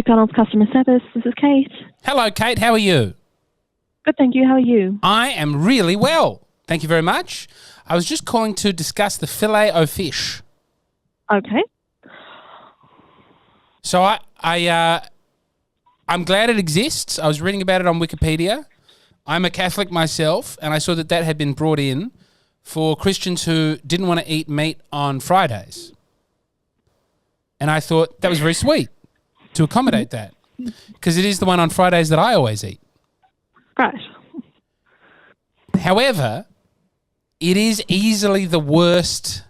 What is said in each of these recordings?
McDonald's customer service. This is Kate. Hello, Kate. How are you? Good, thank you. How are you? I am really well. Thank you very much. I was just calling to discuss the Fillet-O-Fish. Okay. So I'm glad it exists. I was reading about it on Wikipedia. I'm a Catholic myself, and I saw that had been brought in for Christians who didn't want to eat meat on Fridays. And I thought that was very sweet to accommodate that, because it is the one on Fridays that I always eat. Right. However, it is easily the worst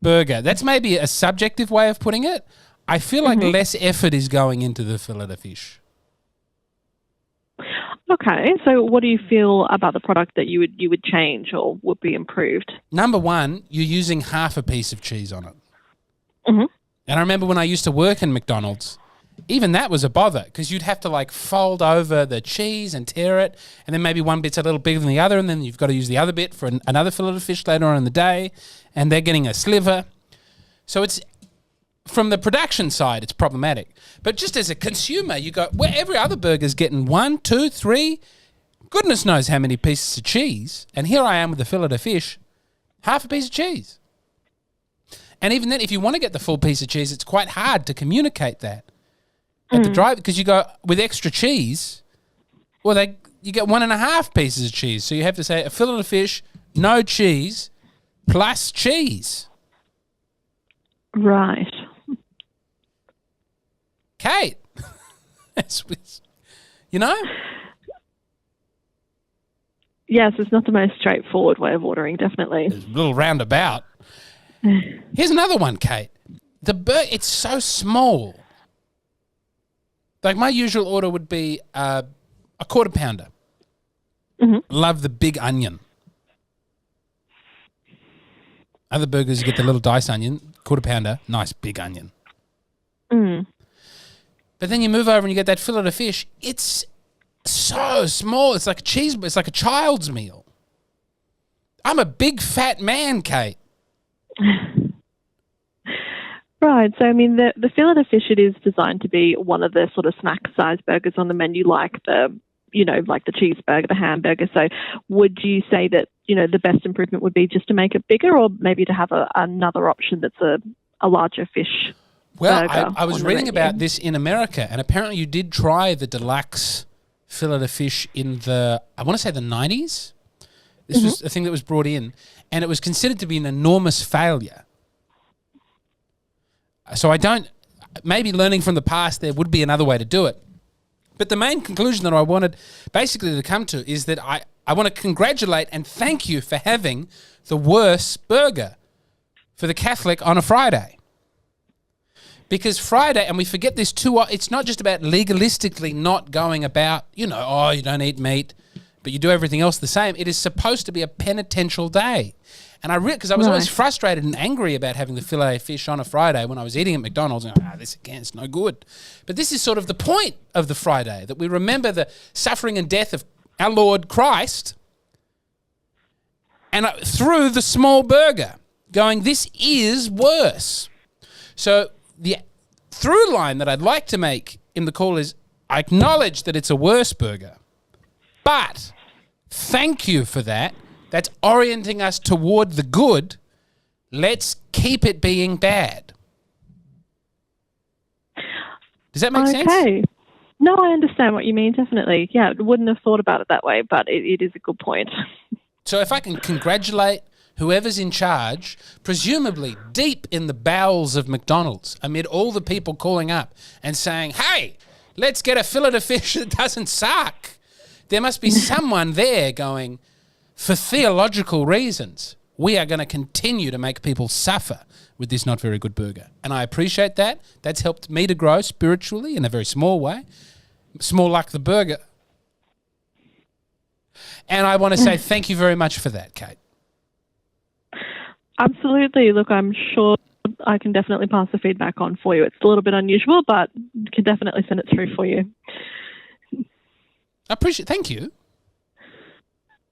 burger. That's maybe a subjective way of putting it. I feel like less effort is going into the Fillet-O-Fish. Okay, so what do you feel about the product that you would change or would be improved? Number one, you're using half a piece of cheese on it. Mm-hmm. And I remember when I used to work in McDonald's, even that was a bother, because you'd have to fold over the cheese and tear it, and then maybe one bit's a little bigger than the other, and then you've got to use the other bit for another Fillet-O-Fish later on in the day, and they're getting a sliver. So it's, from the production side, it's problematic. But just as a consumer, you go, well, every other burger's getting 1, 2, 3, goodness knows how many pieces of cheese, and here I am with the Fillet-O-Fish, half a piece of cheese. And even then, if you want to get the full piece of cheese, it's quite hard to communicate that at the drive, because you go, with extra cheese, well, you get 1.5 pieces of cheese. So you have to say a Fillet-O-Fish, no cheese, plus cheese. Right. Kate, you know? Yes, it's not the most straightforward way of ordering, definitely. It's a little roundabout. Here's another one, Kate. The burger, it's so small. Like, my usual order would be a quarter pounder. Mm-hmm. Love the big onion. Other burgers, you get the little diced onion. Quarter pounder, nice big onion. Mm. But then you move over and you get that Fillet-O-Fish. It's so small. It's like it's like a child's meal. I'm a big fat man, Kate. Right. So, I mean, the Fillet-O-Fish, it is designed to be one of the sort of snack-sized burgers on the menu, like the cheeseburger, the hamburger. So would you say that, the best improvement would be just to make it bigger, or maybe to have another option that's a larger fish Well, burger I was reading about this in America, and apparently you did try the deluxe Fillet-O-Fish in I want to say the 90s. This was a thing that was brought in, and it was considered to be an enormous failure. So maybe learning from the past, there would be another way to do it. But the main conclusion that I wanted basically to come to is that I want to congratulate and thank you for having the worst burger for the Catholic on a Friday. Because Friday, and we forget this too, it's not just about legalistically not going about, you don't eat meat, but you do everything else the same. It is supposed to be a penitential day. And because I was always frustrated and angry about having the Fillet-O-Fish on a Friday when I was eating at McDonald's, and this again, it's no good. But this is sort of the point of the Friday, that we remember the suffering and death of our Lord Christ, and through the small burger, going, this is worse. So the through line that I'd like to make in the call is, I acknowledge that it's a worse burger, but thank you for that. That's orienting us toward the good. Let's keep it being bad. Does that make sense? Okay. No, I understand what you mean, definitely. Yeah, I wouldn't have thought about it that way, but it is a good point. So if I can congratulate whoever's in charge, presumably deep in the bowels of McDonald's, amid all the people calling up and saying, hey, let's get a Fillet-O-Fish that doesn't suck. There must be someone there going, for theological reasons, we are going to continue to make people suffer with this not very good burger. And I appreciate that. That's helped me to grow spiritually in a very small way. Small like the burger. And I want to say thank you very much for that, Kate. Absolutely. Look, I'm sure I can definitely pass the feedback on for you. It's a little bit unusual, but can definitely send it through for you. I appreciate it. Thank you.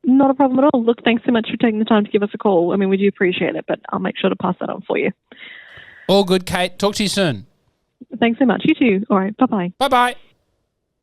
Not a problem at all. Look, thanks so much for taking the time to give us a call. I mean, we do appreciate it, but I'll make sure to pass that on for you. All good, Kate. Talk to you soon. Thank Thanks so much. You too. All right. Bye-bye. Bye bye.